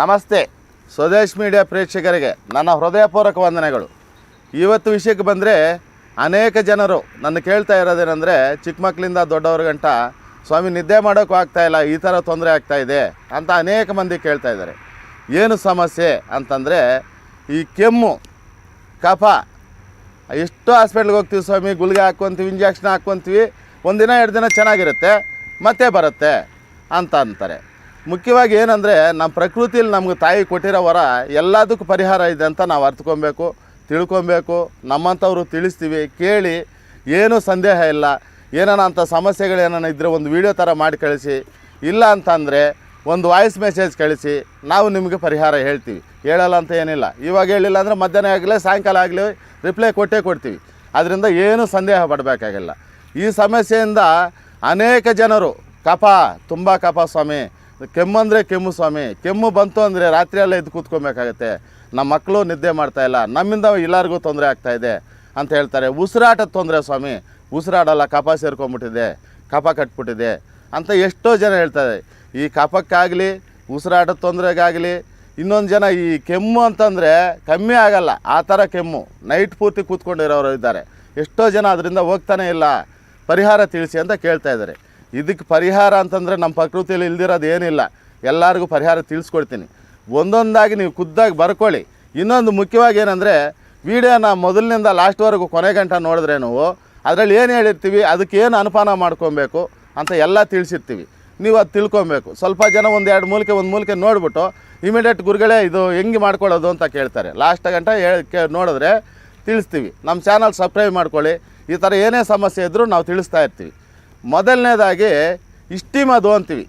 ನಮಸ್ತೆ ಸ್ವದೇಶ್ ಮೀಡಿಯಾ ಪ್ರೇಕ್ಷಕರಿಗೆ ನನ್ನ ಹೃದಯಪೂರ್ವಕ ವಂದನೆಗಳು. ಇವತ್ತು ವಿಷಯಕ್ಕೆ ಬಂದರೆ ಅನೇಕ ಜನರು ನನ್ನ ಕೇಳ್ತಾ ಇರೋದೇನೆಂದರೆ ಚಿಕ್ಕ ಮಕ್ಕಳಿಂದ ದೊಡ್ಡವ್ರ ಗಂಟ ಸ್ವಾಮಿ ನಿದ್ದೆ ಮಾಡೋಕ್ಕೂ ಆಗ್ತಾಯಿಲ್ಲ, ಈ ಥರ ತೊಂದರೆ ಆಗ್ತಾಯಿದೆ ಅಂತ ಅನೇಕ ಮಂದಿ ಕೇಳ್ತಾ ಇದ್ದಾರೆ. ಏನು ಸಮಸ್ಯೆ ಅಂತಂದರೆ ಈ ಕೆಮ್ಮು ಕಫ. ಎಷ್ಟು ಹಾಸ್ಪಿಟ್ಲ್ಗೆ ಹೋಗ್ತೀವಿ ಸ್ವಾಮಿ, ಗುಳಿಗೆ ಹಾಕ್ಕೊತೀವಿ, ಇಂಜೆಕ್ಷನ್ ಹಾಕ್ಕೊತೀವಿ, ಒಂದಿನ 2 ದಿನ ಚೆನ್ನಾಗಿರುತ್ತೆ ಮತ್ತೆ ಬರುತ್ತೆ ಅಂತ ಅಂತಾರೆ. ಮುಖ್ಯವಾಗಿ ಏನಂದರೆ ನಮ್ಮ ಪ್ರಕೃತಿಯಲ್ಲಿ ನಮ್ಗೆ ತಾಯಿ ಕೊಟ್ಟಿರೋ ವರ ಎಲ್ಲದಕ್ಕೂ ಪರಿಹಾರ ಇದೆ ಅಂತ ನಾವು ಅರ್ಥಕೊಬೇಕು, ತಿಳ್ಕೊಬೇಕು. ನಮ್ಮಂಥವ್ರು ತಿಳಿಸ್ತೀವಿ, ಕೇಳಿ, ಏನೂ ಸಂದೇಹ ಇಲ್ಲ. ಏನಾನ ಅಂಥ ಸಮಸ್ಯೆಗಳೇನಾನ ಇದ್ದರೆ ಒಂದು ವಿಡಿಯೋ ಥರ ಮಾಡಿ ಕಳಿಸಿ, ಇಲ್ಲ ಅಂತಂದರೆ ಒಂದು ವಾಯ್ಸ್ ಮೆಸೇಜ್ ಕಳಿಸಿ, ನಾವು ನಿಮಗೆ ಪರಿಹಾರ ಹೇಳ್ತೀವಿ. ಹೇಳಲ್ಲ ಅಂತ ಏನಿಲ್ಲ, ಇವಾಗ ಹೇಳಿಲ್ಲ ಅಂದರೆ ಮಧ್ಯಾಹ್ನ ಆಗಲಿ ಸಾಯಂಕಾಲ ಆಗಲಿ ರಿಪ್ಲೈ ಕೊಟ್ಟೇ ಕೊಡ್ತೀವಿ. ಅದರಿಂದ ಏನೂ ಸಂದೇಹ ಪಡಬೇಕಾಗಿಲ್ಲ. ಈ ಸಮಸ್ಯೆಯಿಂದ ಅನೇಕ ಜನರು ಕಫ, ತುಂಬ ಕಫ ಸ್ವಾಮಿ, ಕೆಮ್ಮಂದರೆ ಕೆಮ್ಮು ಸ್ವಾಮಿ, ಕೆಮ್ಮು ಬಂತು ಅಂದರೆ ರಾತ್ರಿಯೆಲ್ಲ ಎದ್ದು ಕೂತ್ಕೊಬೇಕಾಗತ್ತೆ, ನಮ್ಮ ಮಕ್ಕಳು ನಿದ್ದೆ ಮಾಡ್ತಾಯಿಲ್ಲ, ನಮ್ಮಿಂದ ಎಲ್ಲರಿಗೂ ತೊಂದರೆ ಆಗ್ತಾಯಿದೆ ಅಂತ ಹೇಳ್ತಾರೆ. ಉಸಿರಾಟದ ತೊಂದರೆ ಸ್ವಾಮಿ, ಉಸಿರಾಡಲ್ಲ, ಕಫ ಸೇರ್ಕೊಂಬಿಟ್ಟಿದೆ, ಕಫ ಕಟ್ಬಿಟ್ಟಿದೆ ಅಂತ ಎಷ್ಟೋ ಜನ ಹೇಳ್ತಾರೆ. ಈ ಕಫಕ್ಕಾಗಲಿ ಉಸಿರಾಟದ ತೊಂದರೆಗಾಗಲಿ, ಇನ್ನೊಂದು ಜನ ಈ ಕೆಮ್ಮು ಅಂತಂದರೆ ಕಮ್ಮಿ ಆಗಲ್ಲ, ಆ ಥರ ಕೆಮ್ಮು ನೈಟ್ ಪೂರ್ತಿ ಕೂತ್ಕೊಂಡಿರೋರು ಇದ್ದಾರೆ. ಎಷ್ಟೋ ಜನ ಅದರಿಂದ ಹೋಗ್ತಾನೆ ಇಲ್ಲ, ಪರಿಹಾರ ತಿಳಿಸಿ ಅಂತ ಕೇಳ್ತಾ ಇದ್ದಾರೆ. ಇದಕ್ಕೆ ಪರಿಹಾರ ಅಂತಂದರೆ ನಮ್ಮ ಪ್ರಕೃತಿಯಲ್ಲಿ ಇಲ್ದಿರೋದು ಏನಿಲ್ಲ, ಎಲ್ಲರಿಗೂ ಪರಿಹಾರ ತಿಳಿಸ್ಕೊಡ್ತೀನಿ. ಒಂದೊಂದಾಗಿ ನೀವು ಖುದ್ದಾಗಿ ಬರ್ಕೊಳ್ಳಿ. ಇನ್ನೊಂದು ಮುಖ್ಯವಾಗಿ ಏನಂದರೆ, ವಿಡಿಯೋನ ಮೊದಲಿನಿಂದ ಲಾಸ್ಟ್ವರೆಗೂ ಕೊನೆ ಗಂಟ ನೋಡಿದ್ರೆ ನೀವು ಅದರಲ್ಲಿ ಏನು ಹೇಳಿರ್ತೀವಿ, ಅದಕ್ಕೆ ಏನು ಅನುಪಾನ ಮಾಡ್ಕೊಬೇಕು ಅಂತ ಎಲ್ಲ ತಿಳಿಸಿರ್ತೀವಿ. ನೀವು ಅದು ತಿಳ್ಕೊಬೇಕು. ಸ್ವಲ್ಪ ಜನ ಒಂದು ಮೂಲಿಕೆ ನೋಡಿಬಿಟ್ಟು ಇಮಿಡಿಯೇಟ್ ಗುರುಗಳೇ ಇದು ಹೆಂಗೆ ಮಾಡ್ಕೊಳ್ಳೋದು ಅಂತ ಕೇಳ್ತಾರೆ. ಲಾಸ್ಟ್ ಗಂಟ ನೋಡಿದ್ರೆ ತಿಳಿಸ್ತೀವಿ. ನಮ್ಮ ಚಾನಲ್ ಸಬ್ಸ್ಕ್ರೈಬ್ ಮಾಡ್ಕೊಳ್ಳಿ. ಈ ಥರ ಏನೇ ಸಮಸ್ಯೆ ಇದ್ದರೂ ನಾವು ತಿಳಿಸ್ತಾ ಇರ್ತೀವಿ. ಮೊದಲನೇದಾಗಿ ಇಷ್ಟಿಮದು ಅಂತೀವಿ.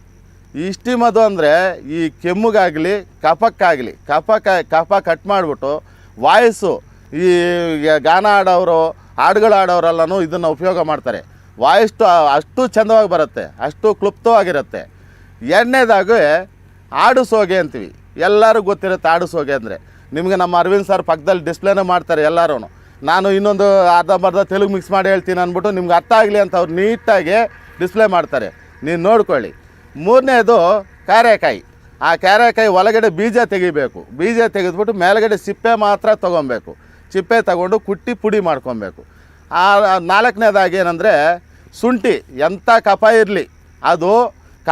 ಈ ಇಷ್ಟಿಮದು ಅಂದರೆ ಈ ಕೆಮ್ಮಿಗಾಗಲಿ ಕಫಕ್ಕಾಗಲಿ, ಕಫ ಕಟ್ ಮಾಡಿಬಿಟ್ಟು ವಾಯ್ಸು, ಈ ಗಾನ ಆಡೋರು, ಹಾಡುಗಳು ಆಡೋರೆಲ್ಲನೂ ಇದನ್ನು ಉಪಯೋಗ ಮಾಡ್ತಾರೆ. ವಾಯ್ಸ್ಟು ಅಷ್ಟು ಚೆಂದವಾಗಿ ಬರುತ್ತೆ, ಅಷ್ಟು ಕ್ಲುಪ್ತವಾಗಿರುತ್ತೆ. ಎರಡನೇದಾಗಿ ಆಡಿಸೋಗೆ ಅಂತೀವಿ. ಎಲ್ಲರೂ ಗೊತ್ತಿರುತ್ತೆ ಆಡಿಸೋಗೆ ಅಂದರೆ. ನಿಮಗೆ ನಮ್ಮ ಅರವಿಂದ್ ಸರ್ ಪಕ್ಕದಲ್ಲಿ ಡಿಸ್ಪ್ಲೇನೇ ಮಾಡ್ತಾರೆ ಎಲ್ಲರೂ. ನಾನು ಇನ್ನೊಂದು ಅರ್ಧಂಬರ್ಧ ತೆಲುಗು ಮಿಕ್ಸ್ ಮಾಡಿ ಹೇಳ್ತೀನಿ ಅಂದ್ಬಿಟ್ಟು ನಿಮ್ಗೆ ಅರ್ಥ ಆಗಲಿ ಅಂತ ಅವ್ರು ನೀಟಾಗಿ ಡಿಸ್ಪ್ಲೇ ಮಾಡ್ತಾರೆ, ನೀವು ನೋಡ್ಕೊಳ್ಳಿ. ಮೂರನೇದು ಕಾರೆಕಾಯಿ. ಆ ಕಾರೆಕಾಯಿ ಒಳಗಡೆ ಬೀಜ ತೆಗಿಬೇಕು. ಬೀಜ ತೆಗೆದ್ಬಿಟ್ಟು ಮೇಲ್ಗಡೆ ಸಿಪ್ಪೆ ಮಾತ್ರ ತೊಗೊಬೇಕು. ಸಿಪ್ಪೆ ತಗೊಂಡು ಕುಟ್ಟಿ ಪುಡಿ ಮಾಡ್ಕೊಬೇಕು. ನಾಲ್ಕನೇದಾಗಿ ಏನಂದರೆ ಶುಂಠಿ. ಎಂಥ ಕಫ ಇರಲಿ, ಅದು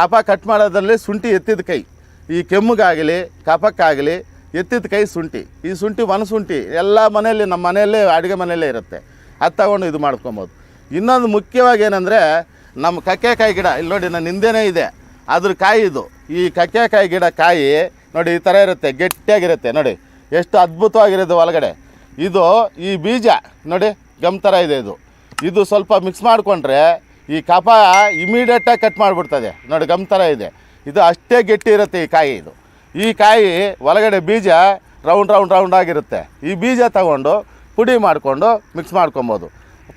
ಕಫ ಕಟ್ ಮಾಡೋದ್ರಲ್ಲಿ ಶುಂಠಿ ಎತ್ತಿದ ಕೈ. ಈ ಕೆಮ್ಮಿಗಾಗಲಿ ಕಫಕ್ಕಾಗಲಿ ಎತ್ತಿದ ಕೈ ಶುಂಠಿ. ಈ ಶುಂಠಿ ಒಣಶುಂಠಿ ಎಲ್ಲ ಮನೆಯಲ್ಲಿ, ನಮ್ಮ ಮನೆಯಲ್ಲೇ ಅಡುಗೆ ಮನೆಯಲ್ಲೇ ಇರುತ್ತೆ, ಅದು ತಗೊಂಡು ಇದು ಮಾಡ್ಕೊಬೋದು. ಇನ್ನೊಂದು ಮುಖ್ಯವಾಗಿ ಏನಂದರೆ, ನಮ್ಮ ಕಕ್ಕೆಕಾಯಿ ಗಿಡ ಇಲ್ಲಿ ನೋಡಿ, ನನ್ನ ಹಿಂದೆನೇ ಇದೆ, ಅದ್ರ ಕಾಯಿ ಇದು. ಈ ಕಕ್ಕೆಕಾಯಿ ಗಿಡ ಕಾಯಿ ನೋಡಿ ಈ ಥರ ಇರುತ್ತೆ, ಗಟ್ಟಿಯಾಗಿರುತ್ತೆ ನೋಡಿ, ಎಷ್ಟು ಅದ್ಭುತವಾಗಿರುತ್ತೆ ಒಳಗಡೆ. ಇದು ಈ ಬೀಜ ನೋಡಿ ಗಮ್ ಥರ ಇದೆ. ಇದು ಸ್ವಲ್ಪ ಮಿಕ್ಸ್ ಮಾಡಿಕೊಂಡ್ರೆ ಈ ಕಫ ಇಮಿಡಿಯೇಟಾಗಿ ಕಟ್ ಮಾಡಿಬಿಡ್ತದೆ ನೋಡಿ, ಗಮ್ ಥರ ಇದೆ. ಇದು ಅಷ್ಟೇ ಗಟ್ಟಿ ಇರುತ್ತೆ ಈ ಕಾಯಿ. ಈ ಕಾಯಿ ಒಳಗಡೆ ಬೀಜ ರೌಂಡ್ ಆಗಿರುತ್ತೆ. ಈ ಬೀಜ ತಗೊಂಡು ಪುಡಿ ಮಾಡಿಕೊಂಡು ಮಿಕ್ಸ್ ಮಾಡ್ಕೊಬೋದು.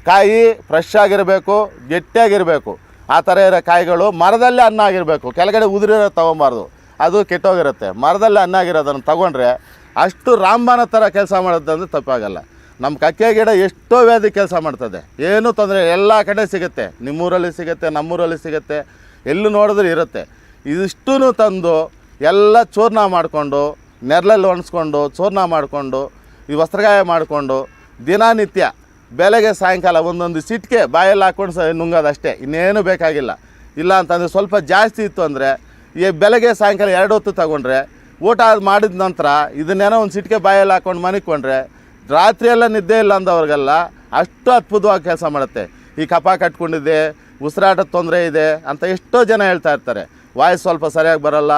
ಕಾಯಿ ಫ್ರೆಶ್ ಆಗಿರಬೇಕು, ಗಟ್ಟಿಯಾಗಿರಬೇಕು. ಆ ಥರ ಇರೋ ಕಾಯಿಗಳು ಮರದಲ್ಲೇ ಹಣ್ಣು ಆಗಿರಬೇಕು. ಕೆಳಗಡೆ ಉದುರಿರೋ ತೊಗೊಬಾರ್ದು, ಅದು ಕೆಟ್ಟೋಗಿರುತ್ತೆ. ಮರದಲ್ಲೇ ಹಣ್ಣು ಆಗಿರೋದನ್ನು ತೊಗೊಂಡ್ರೆ ಅಷ್ಟು ರಾಮಬಾಣ ಥರ ಕೆಲಸ ಮಾಡೋದಂದ್ರೆ ತಪ್ಪಾಗಲ್ಲ. ನಮ್ಮ ಕಕ್ಕೆ ಗಿಡ ಎಷ್ಟೋ ವ್ಯಾಧಿ ಕೆಲಸ ಮಾಡ್ತದೆ, ಏನೂ ತೊಂದರೆ. ಎಲ್ಲ ಕಡೆ ಸಿಗುತ್ತೆ, ನಿಮ್ಮೂರಲ್ಲಿ ಸಿಗುತ್ತೆ, ನಮ್ಮೂರಲ್ಲಿ ಸಿಗುತ್ತೆ, ಎಲ್ಲೂ ನೋಡಿದ್ರೆ ಇರುತ್ತೆ. ಇದಿಷ್ಟೂ ತಂದು ಎಲ್ಲ ಚೂರ್ಣ ಮಾಡಿಕೊಂಡು, ನೆರಳಲ್ಲಿ ಒಣಸ್ಕೊಂಡು ಚೂರ್ಣ ಮಾಡಿಕೊಂಡು, ಈ ವಸ್ತ್ರಗಾಯ ಮಾಡಿಕೊಂಡು ದಿನನಿತ್ಯ ಬೆಳಗ್ಗೆ ಸಾಯಂಕಾಲ ಒಂದೊಂದು ಸಿಟ್ಟಿಗೆ ಬಾಯಲ್ಲಿ ಹಾಕ್ಕೊಂಡು ನುಂಗೋದಷ್ಟೇ, ಇನ್ನೇನು ಬೇಕಾಗಿಲ್ಲ. ಇಲ್ಲ ಅಂತಂದರೆ ಸ್ವಲ್ಪ ಜಾಸ್ತಿ ಇತ್ತು ಅಂದರೆ ಈ ಬೆಳಗ್ಗೆ ಸಾಯಂಕಾಲ 2 ಹೊತ್ತು ತಗೊಂಡ್ರೆ, ಊಟ ಮಾಡಿದ ನಂತರ ಇದನ್ನೇನೋ ಒಂದು ಸಿಟ್ಟಿಗೆ ಬಾಯಲ್ಲಿ ಹಾಕ್ಕೊಂಡು ಮನಿಕೊಂಡ್ರೆ ರಾತ್ರಿಯೆಲ್ಲ ನಿದ್ದೆ ಇಲ್ಲ ಅಂದವ್ರಿಗೆಲ್ಲ ಅಷ್ಟು ಅದ್ಭುತವಾಗಿ ಕೆಲಸ ಮಾಡುತ್ತೆ. ಈ ಕಫ ಕಟ್ಕೊಂಡಿದೆ, ಉಸಿರಾಟದ ತೊಂದರೆ ಇದೆ ಅಂತ ಎಷ್ಟೋ ಜನ ಹೇಳ್ತಾ ಇರ್ತಾರೆ. ವಾಯ್ಸ್ ಸ್ವಲ್ಪ ಸರಿಯಾಗಿ ಬರೋಲ್ಲ,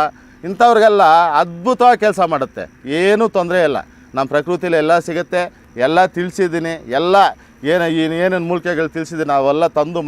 ಇಂಥವ್ರಿಗೆಲ್ಲ ಅದ್ಭುತವಾಗಿ ಕೆಲಸ ಮಾಡುತ್ತೆ. ಏನೂ ತೊಂದರೆ ಇಲ್ಲ. ನಮ್ಮ ಪ್ರಕೃತಿಯಲ್ಲಿ ಎಲ್ಲ ಸಿಗುತ್ತೆ, ಎಲ್ಲ ತಿಳಿಸಿದ್ದೀನಿ. ಎಲ್ಲ ಏನೇನು ಮೂಲಿಕೆಗಳು ತಿಳಿಸಿದ್ದೀನಿ ಅವೆಲ್ಲ ತಂದು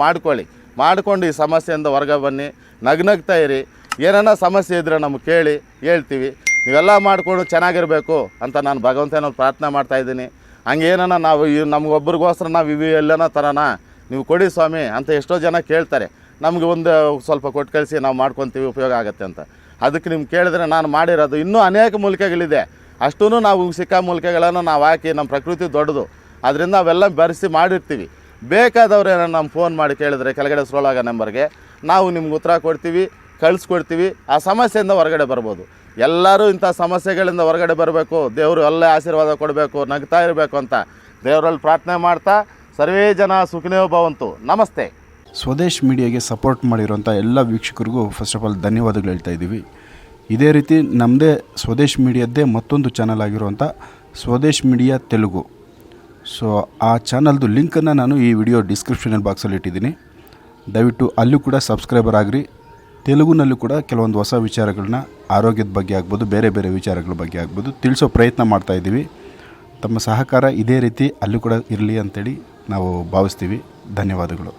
ಮಾಡಿಕೊಂಡು ಈ ಸಮಸ್ಯೆಯಿಂದ ಹೊರಗೆ ಬನ್ನಿ. ನಗ್ನಗ್ತಾ ಇರಿ. ಏನೇನೋ ಸಮಸ್ಯೆ ಇದ್ದರೆ ನಮಗೆ ಕೇಳಿ, ಹೇಳ್ತೀವಿ. ನೀವೆಲ್ಲ ಮಾಡಿಕೊಂಡು ಚೆನ್ನಾಗಿರಬೇಕು ಅಂತ ನಾನು ಭಗವಂತನಲ್ಲಿ ಪ್ರಾರ್ಥನೆ ಮಾಡ್ತಾಯಿದ್ದೀನಿ. ಹಂಗೇನ ನಾವು ನಮಗೊಬ್ರಿಗೋಸ್ಕರ ನಾವು ಎಲ್ಲನೋ ಥರನಾ ನೀವು ಕೊಡಿ ಸ್ವಾಮಿ ಅಂತ ಎಷ್ಟೋ ಜನ ಕೇಳ್ತಾರೆ. ನಮಗೆ ಒಂದು ಸ್ವಲ್ಪ ಕೊಟ್ಟು ಕಳಿಸಿ, ನಾವು ಮಾಡ್ಕೊತೀವಿ, ಉಪಯೋಗ ಆಗುತ್ತೆ ಅಂತ. ಅದಕ್ಕೆ ನಿಮ್ಗೆ ಕೇಳಿದ್ರೆ ನಾನು ಮಾಡಿರೋದು ಇನ್ನೂ ಅನೇಕ ಮೂಲಿಕೆಗಳಿದೆ. ಅಷ್ಟೂ ನಾವು ಸಿಕ್ಕ ಮೂಲಿಕೆಗಳನ್ನು ನಾವು ಹಾಕಿ, ನಮ್ಮ ಪ್ರಕೃತಿ ದೊಡ್ಡದು, ಅದರಿಂದ ಅವೆಲ್ಲ ಬರೆಸಿ ಮಾಡಿರ್ತೀವಿ. ಬೇಕಾದವ್ರು ಏನೋ ನಮ್ಮ ಫೋನ್ ಮಾಡಿ ಕೇಳಿದ್ರೆ ಕೆಳಗಡೆ ಸ್ಕ್ರೋಲ್ ಆಗೋ ನಂಬರ್ಗೆ ನಾವು ನಿಮ್ಗೆ ಉತ್ತರ ಕೊಡ್ತೀವಿ, ಕಳಿಸ್ಕೊಡ್ತೀವಿ. ಆ ಸಮಸ್ಯೆಯಿಂದ ಹೊರಗಡೆ ಬರ್ಬೋದು. ಎಲ್ಲರೂ ಇಂಥ ಸಮಸ್ಯೆಗಳಿಂದ ಹೊರಗಡೆ ಬರಬೇಕು, ದೇವರು ಒಳ್ಳೆ ಆಶೀರ್ವಾದ ಕೊಡಬೇಕು, ನಗ್ತಾ ಇರಬೇಕು ಅಂತ ದೇವರಲ್ಲಿ ಪ್ರಾರ್ಥನೆ ಮಾಡ್ತಾ ಸರ್ವೇ ಜನ ಸುಖಿನೋ ಭವಂತು. ನಮಸ್ತೆ. ಸ್ವದೇಶ್ ಮೀಡಿಯಾಗೆ ಸಪೋರ್ಟ್ ಮಾಡಿರೋಂಥ ಎಲ್ಲ ವೀಕ್ಷಕರಿಗೂ ಫಸ್ಟ್ ಆಫ್ ಆಲ್ ಧನ್ಯವಾದಗಳು ಹೇಳ್ತಾ ಇದ್ದೀವಿ. ಇದೇ ರೀತಿ ನಮ್ಮದೇ ಸ್ವದೇಶ್ ಮೀಡಿಯಾದ್ದೇ ಮತ್ತೊಂದು ಚಾನಲ್ ಆಗಿರುವಂಥ ಸ್ವದೇಶ್ ಮೀಡಿಯಾ ತೆಲುಗು, ಸೊ ಆ ಚಾನಲ್ದು ಲಿಂಕನ್ನು ನಾನು ಈ ವಿಡಿಯೋ ಡಿಸ್ಕ್ರಿಪ್ಷನಲ್ ಬಾಕ್ಸಲ್ಲಿ ಇಟ್ಟಿದ್ದೀನಿ. ದಯವಿಟ್ಟು ಅಲ್ಲೂ ಕೂಡ ಸಬ್ಸ್ಕ್ರೈಬರ್ ಆಗಿರಿ. ತೆಲುಗುನಲ್ಲೂ ಕೂಡ ಕೆಲವೊಂದು ಹೊಸ ವಿಚಾರಗಳನ್ನ ಆರೋಗ್ಯದ ಬಗ್ಗೆ ಆಗ್ಬೋದು, ಬೇರೆ ಬೇರೆ ವಿಚಾರಗಳ ಬಗ್ಗೆ ಆಗ್ಬೋದು ತಿಳಿಸೋ ಪ್ರಯತ್ನ ಮಾಡ್ತಾಯಿದ್ದೀವಿ. ತಮ್ಮ ಸಹಕಾರ ಇದೇ ರೀತಿ ಅಲ್ಲೂ ಕೂಡ ಇರಲಿ ಅಂತೇಳಿ ನಾವು ಭಾವಿಸ್ತೀವಿ. ಧನ್ಯವಾದಗಳು.